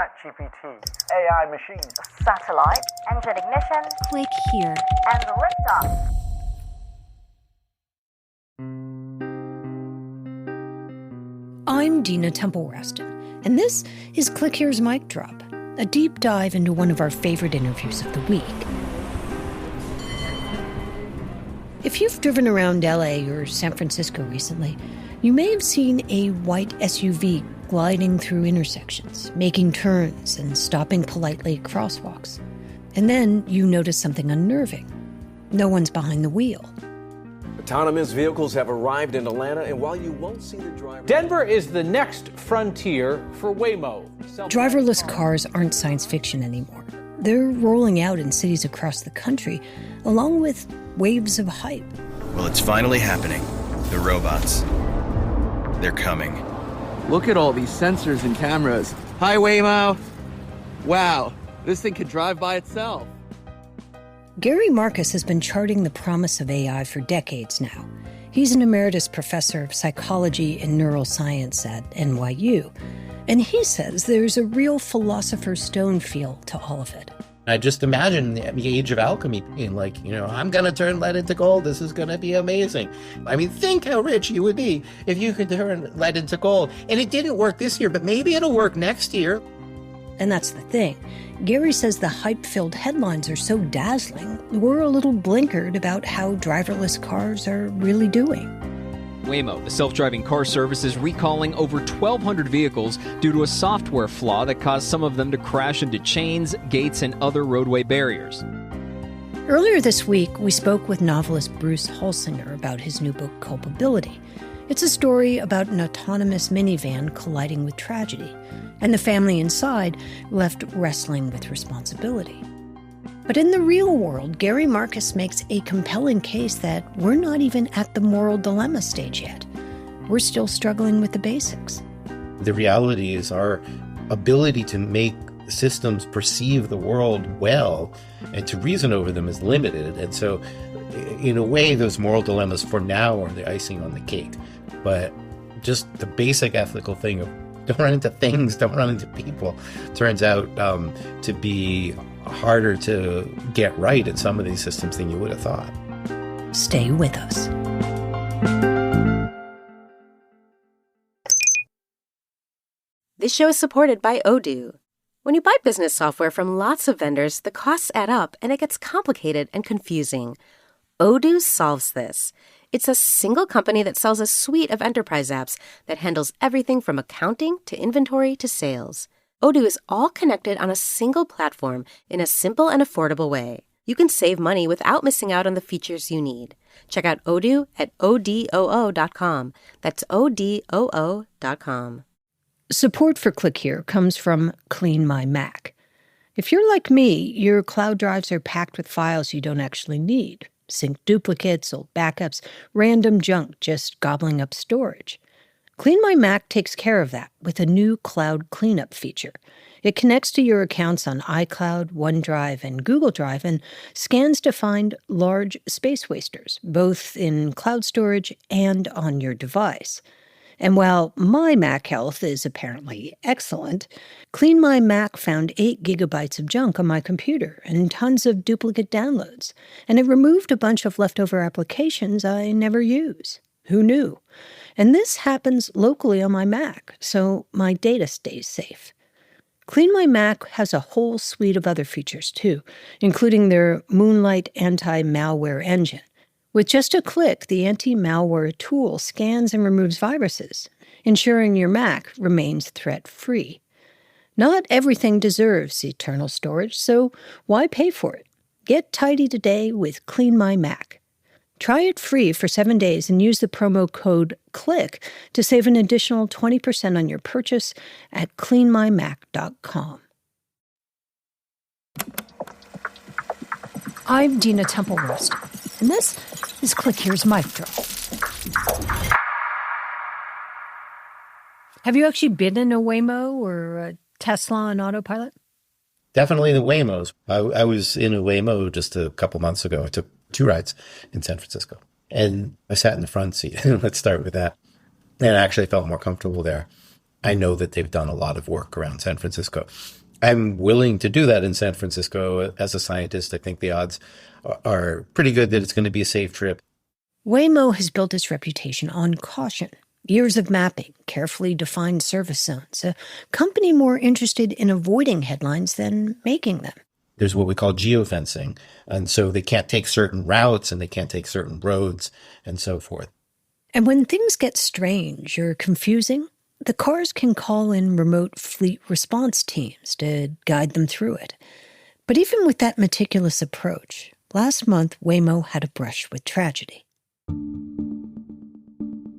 ChatGPT, AI machines, satellite, engine ignition, click here, and liftoff. I'm Dina Temple-Raston, and this is Click Here's Mic Drop, a deep dive into one of our favorite interviews of the week. If you've driven around LA or San Francisco recently, you may have seen a white SUV gliding through intersections, making turns and stopping politely at crosswalks. And then you notice something unnerving. No one's behind the wheel. Autonomous vehicles have arrived in Atlanta, and while you won't see the driver... Denver is the next frontier for Waymo. Driverless cars aren't science fiction anymore. They're rolling out in cities across the country, along with waves of hype. Well, it's finally happening. The robots. They're coming. Look at all these sensors and cameras. Hi, Waymo. Wow, this thing could drive by itself. Gary Marcus has been charting the promise of AI for decades now. He's an emeritus professor of psychology and neuroscience at NYU, and he says there's a real philosopher's stone feel to all of it. I just imagine the age of alchemy being like, I'm going to turn lead into gold. This is going to be amazing. I mean, think how rich you would be if you could turn lead into gold. And it didn't work this year, but maybe it'll work next year. And that's the thing. Gary says the hype-filled headlines are so dazzling, we're a little blinkered about how driverless cars are really doing. Waymo, the self-driving car service, is recalling over 1,200 vehicles due to a software flaw that caused some of them to crash into chains, gates, and other roadway barriers. Earlier this week, we spoke with novelist Bruce Holsinger about his new book, Culpability. It's a story about an autonomous minivan colliding with tragedy, and the family inside left wrestling with responsibility. But in the real world, Gary Marcus makes a compelling case that we're not even at the moral dilemma stage yet. We're still struggling with the basics. The reality is our ability to make systems perceive the world well and to reason over them is limited. And so, in a way, those moral dilemmas for now are the icing on the cake. But just the basic ethical thing of don't run into things, don't run into people, turns out to be harder to get right in some of these systems than you would have thought. Stay with us. This show is supported by Odoo. When you buy business software from lots of vendors, the costs add up and it gets complicated and confusing. Odoo solves this. It's a single company that sells a suite of enterprise apps that handles everything from accounting to inventory to sales. Odoo is all connected on a single platform in a simple and affordable way. You can save money without missing out on the features you need. Check out Odoo at odoo.com. That's odoo.com. Support for Click Here comes from Clean My Mac. If you're like me, your cloud drives are packed with files you don't actually need. Sync duplicates, old backups, random junk just gobbling up storage. Clean My Mac takes care of that with a new cloud cleanup feature. It connects to your accounts on iCloud, OneDrive, and Google Drive and scans to find large space wasters, both in cloud storage and on your device. And while my Mac health is apparently excellent, Clean My Mac found 8 gigabytes of junk on my computer and tons of duplicate downloads, and it removed a bunch of leftover applications I never use. Who knew? And this happens locally on my Mac, so my data stays safe. Clean My Mac has a whole suite of other features, too, including their Moonlight anti-malware engine. With just a click, the anti-malware tool scans and removes viruses, ensuring your Mac remains threat-free. Not everything deserves eternal storage, so why pay for it? Get tidy today with Clean My Mac. Try it free for 7 days and use the promo code CLICK to save an additional 20% on your purchase at cleanmymac.com. I'm Dina Temple-Raston, and this is Click Here's Mic Drop. Have you actually been in a Waymo or a Tesla on autopilot? Definitely the Waymos. I was in a Waymo just a couple months ago. I took 2 rides in San Francisco, and I sat in the front seat. Let's start with that. And I actually felt more comfortable there. I know that they've done a lot of work around San Francisco. I'm willing to do that in San Francisco as a scientist. I think the odds are pretty good that it's going to be a safe trip. Waymo has built its reputation on caution. Years of mapping, carefully defined service zones, a company more interested in avoiding headlines than making them. There's what we call geofencing, and so they can't take certain routes and they can't take certain roads and so forth. And when things get strange or confusing, the cars can call in remote fleet response teams to guide them through it. But even with that meticulous approach, last month Waymo had a brush with tragedy.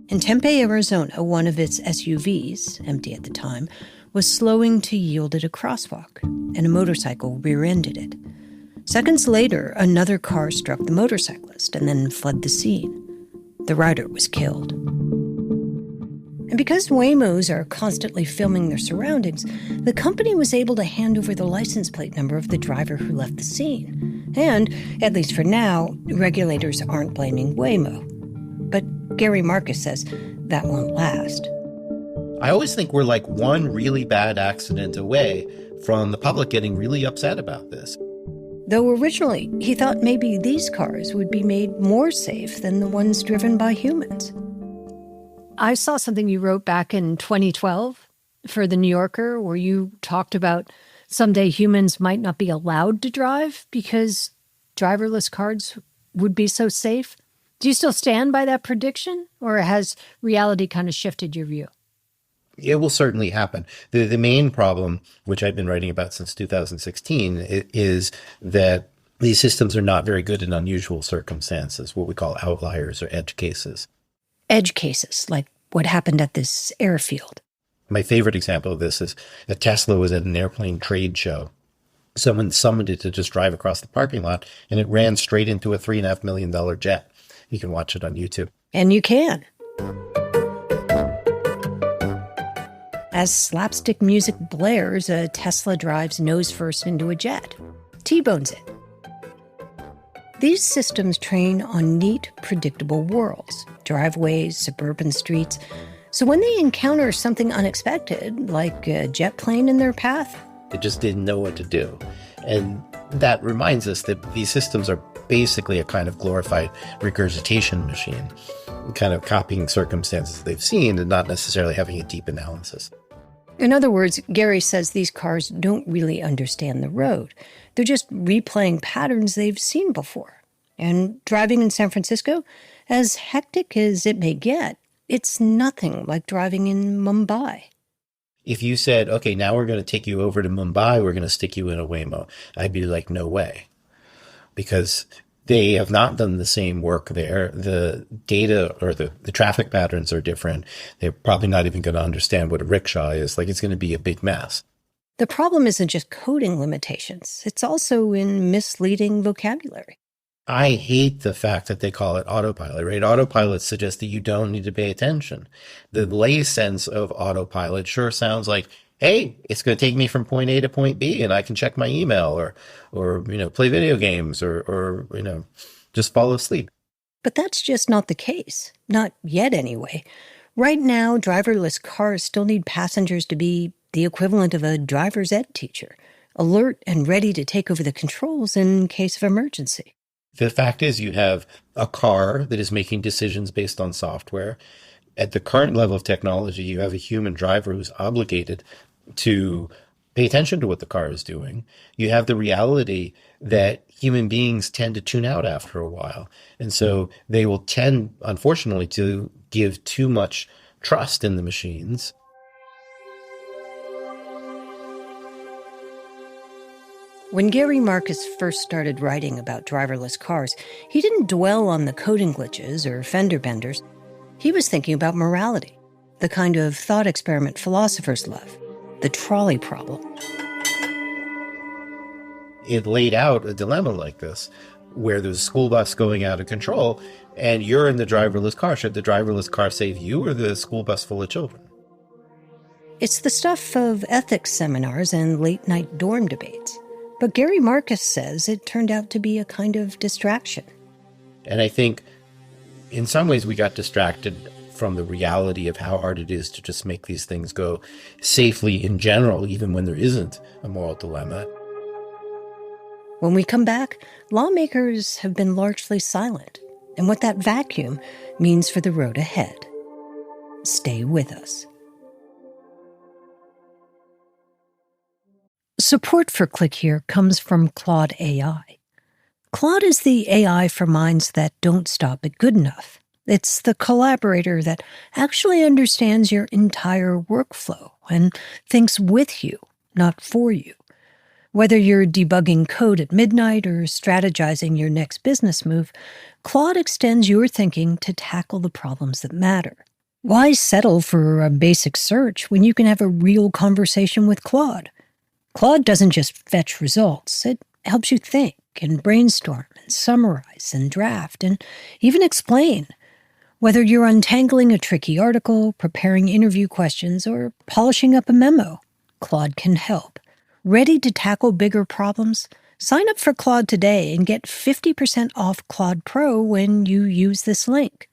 In Tempe, Arizona, one of its SUVs, empty at the time, was slowing to yield at a crosswalk, and a motorcycle rear-ended it. Seconds later, another car struck the motorcyclist and then fled the scene. The rider was killed. And because Waymos are constantly filming their surroundings, the company was able to hand over the license plate number of the driver who left the scene. And, at least for now, regulators aren't blaming Waymo. But Gary Marcus says that won't last. I always think we're like one really bad accident away from the public getting really upset about this. Though originally he thought maybe these cars would be made more safe than the ones driven by humans. I saw something you wrote back in 2012 for The New Yorker where you talked about someday humans might not be allowed to drive because driverless cars would be so safe. Do you still stand by that prediction, or has reality kind of shifted your view? It will certainly happen. The main problem, which I've been writing about since 2016, is that these systems are not very good in unusual circumstances, what we call outliers or edge cases. Edge cases, like what happened at this airfield. My favorite example of this is that Tesla was at an airplane trade show. Someone summoned it to just drive across the parking lot, and it ran straight into a $3.5 million jet. You can watch it on YouTube. And you can. As slapstick music blares, a Tesla drives nose first into a jet, T-bones it. These systems train on neat, predictable worlds, driveways, suburban streets. So when they encounter something unexpected, like a jet plane in their path, they just didn't know what to do. And that reminds us that these systems are basically a kind of glorified regurgitation machine, kind of copying circumstances they've seen and not necessarily having a deep analysis. In other words, Gary says these cars don't really understand the road. They're just replaying patterns they've seen before. And driving in San Francisco, as hectic as it may get, it's nothing like driving in Mumbai. If you said, okay, now we're going to take you over to Mumbai, we're going to stick you in a Waymo, I'd be like, no way. Because they have not done the same work there. The data or the traffic patterns are different. They're probably not even going to understand what a rickshaw is. Like, it's going to be a big mess. The problem isn't just coding limitations. It's also in misleading vocabulary. I hate the fact that they call it autopilot, right? Autopilot suggests that you don't need to pay attention. The lay sense of autopilot sure sounds like, hey, it's going to take me from point A to point B, and I can check my email or play video games or just fall asleep. But that's just not the case. Not yet, anyway. Right now, driverless cars still need passengers to be the equivalent of a driver's ed teacher, alert and ready to take over the controls in case of emergency. The fact is you have a car that is making decisions based on software. At the current level of technology, you have a human driver who's obligated to pay attention to what the car is doing. You have the reality that human beings tend to tune out after a while. And so they will tend, unfortunately, to give too much trust in the machines. When Gary Marcus first started writing about driverless cars, he didn't dwell on the coding glitches or fender benders. He was thinking about morality, the kind of thought experiment philosophers love, the trolley problem. It laid out a dilemma like this, where there's a school bus going out of control, and you're in the driverless car. Should the driverless car save you or the school bus full of children? It's the stuff of ethics seminars and late-night dorm debates. But Gary Marcus says it turned out to be a kind of distraction. And I think in some ways we got distracted from the reality of how hard it is to just make these things go safely in general, even when there isn't a moral dilemma. When we come back, lawmakers have been largely silent, and what that vacuum means for the road ahead. Stay with us. Support for Click Here comes from Claude AI. Claude is the AI for minds that don't stop at good enough. It's the collaborator that actually understands your entire workflow and thinks with you, not for you. Whether you're debugging code at midnight or strategizing your next business move, Claude extends your thinking to tackle the problems that matter. Why settle for a basic search when you can have a real conversation with Claude? Claude doesn't just fetch results. It helps you think and brainstorm and summarize and draft and even explain. Whether you're untangling a tricky article, preparing interview questions, or polishing up a memo, Claude can help. Ready to tackle bigger problems? Sign up for Claude today and get 50% off Claude Pro when you use this link.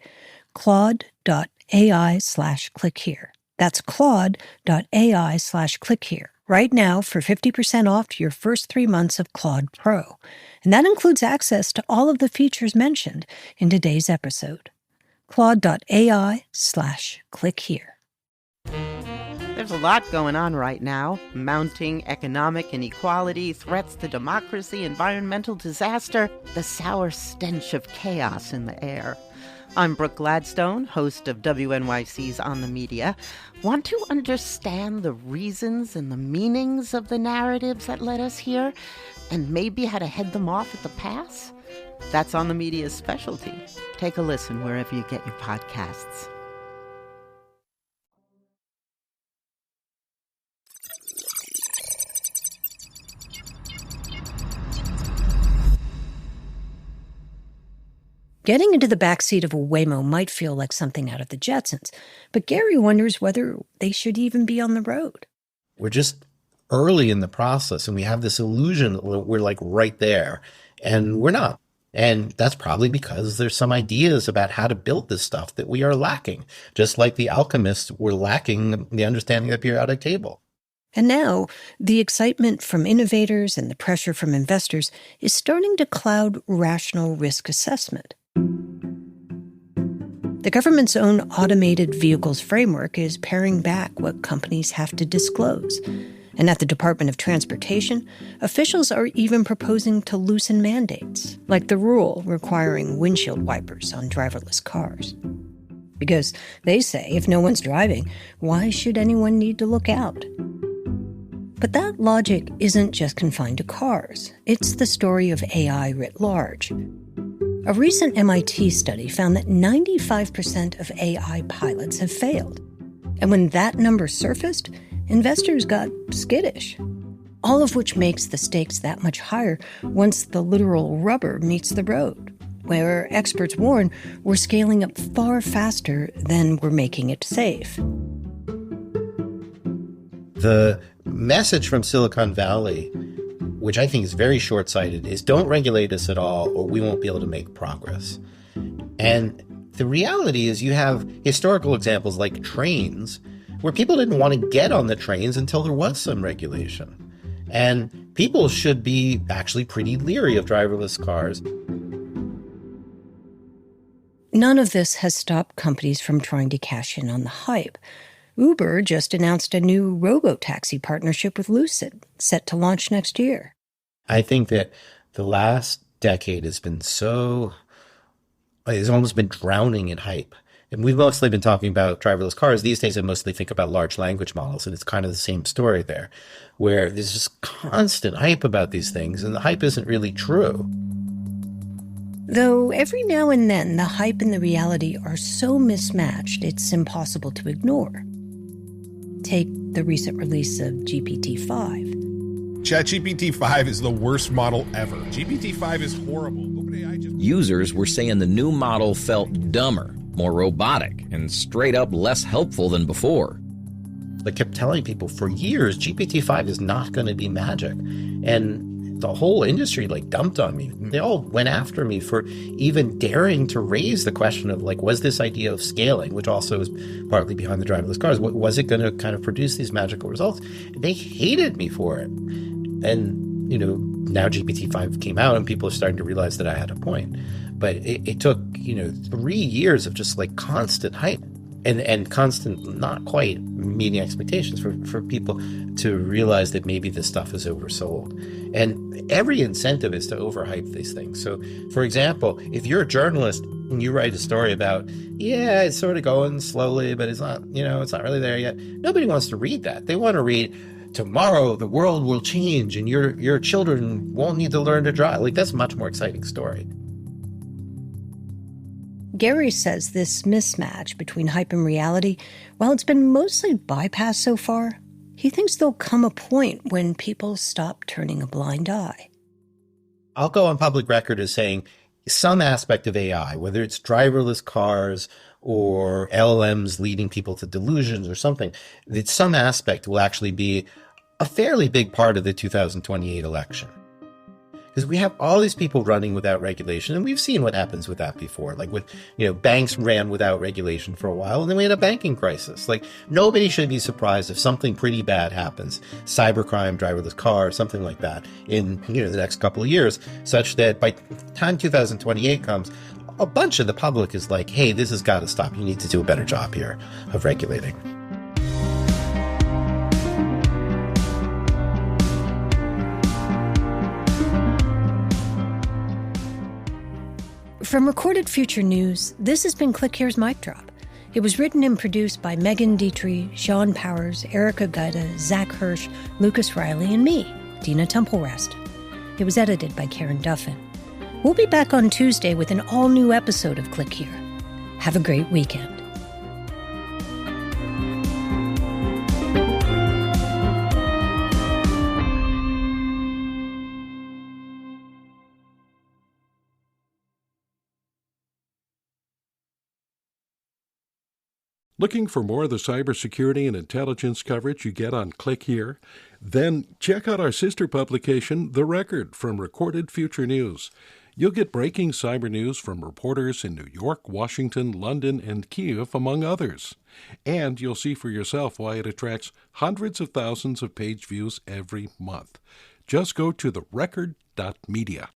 Claude.ai/clickhere. That's Claude.ai/clickhere. Right now for 50% off your first 3 months of Claude Pro. And that includes access to all of the features mentioned in today's episode. Claude.ai/clickhere. There's a lot going on right now. Mounting economic inequality, threats to democracy, environmental disaster, the sour stench of chaos in the air. I'm Brooke Gladstone, host of WNYC's On the Media. Want to understand the reasons and the meanings of the narratives that led us here, and maybe how to head them off at the pass? That's On the Media's specialty. Take a listen wherever you get your podcasts. Getting into the backseat of a Waymo might feel like something out of the Jetsons, but Gary wonders whether they should even be on the road. We're just early in the process, and we have this illusion that we're like right there, and we're not. And that's probably because there's some ideas about how to build this stuff that we are lacking, just like the alchemists were lacking the understanding of the periodic table. And now, the excitement from innovators and the pressure from investors is starting to cloud rational risk assessment. The government's own automated vehicles framework is paring back what companies have to disclose. And at the Department of Transportation, officials are even proposing to loosen mandates, like the rule requiring windshield wipers on driverless cars. Because they say if no one's driving, why should anyone need to look out? But that logic isn't just confined to cars. It's the story of AI writ large. A recent MIT study found that 95% of AI pilots have failed. And when that number surfaced, investors got skittish. All of which makes the stakes that much higher once the literal rubber meets the road, where experts warn we're scaling up far faster than we're making it safe. The message from Silicon Valley, which I think is very short-sighted, is don't regulate us at all or we won't be able to make progress. And the reality is you have historical examples like trains where people didn't want to get on the trains until there was some regulation. And people should be actually pretty leery of driverless cars. None of this has stopped companies from trying to cash in on the hype. Uber just announced a new robo-taxi partnership with Lucid, set to launch next year. I think that the last decade has almost been drowning in hype. And we've mostly been talking about driverless cars. These days, I mostly think about large language models, and it's kind of the same story there, where there's just constant hype about these things, and the hype isn't really true. Though every now and then, the hype and the reality are so mismatched, it's impossible to ignore. Take the recent release of GPT-5. ChatGPT-5 is the worst model ever. GPT-5 is horrible. Users were saying the new model felt dumber, more robotic, and straight up less helpful than before. I kept telling people for years, GPT-5 is not going to be magic. And the whole industry like dumped on me. They all went after me for even daring to raise the question of like, was this idea of scaling, which also is partly behind the driverless cars, was it going to kind of produce these magical results? They hated me for it. And, now GPT-5 came out and people are starting to realize that I had a point. But it took, 3 years of just like constant hype and constant not quite meeting expectations for people to realize that maybe this stuff is oversold. And every incentive is to overhype these things. So, for example, if you're a journalist and you write a story about, it's sort of going slowly, but it's not, it's not really there yet. Nobody wants to read that. They want to read, tomorrow the world will change and your children won't need to learn to drive. Like, that's a much more exciting story. Gary says this mismatch between hype and reality, while it's been mostly bypassed so far, he thinks there'll come a point when people stop turning a blind eye. I'll go on public record as saying some aspect of AI, whether it's driverless cars or LLMs leading people to delusions or something, that some aspect will actually be a fairly big part of the 2028 election. Because we have all these people running without regulation, and we've seen what happens with that before. Like with, banks ran without regulation for a while, and then we had a banking crisis. Like, nobody should be surprised if something pretty bad happens, cybercrime, driverless car, something like that, in the next couple of years, such that by the time 2028 comes, a bunch of the public is like, hey, this has got to stop. You need to do a better job here of regulating. From Recorded Future News, this has been Click Here's Mic Drop. It was written and produced by Megan Dietrich, Sean Powers, Erica Gaida, Zach Hirsch, Lucas Riley, and me, Dina Temple-Rest. It was edited by Karen Duffin. We'll be back on Tuesday with an all-new episode of Click Here. Have a great weekend. Looking for more of the cybersecurity and intelligence coverage you get on Click Here? Then check out our sister publication, The Record, from Recorded Future News. You'll get breaking cyber news from reporters in New York, Washington, London, and Kyiv, among others. And you'll see for yourself why it attracts hundreds of thousands of page views every month. Just go to therecord.media.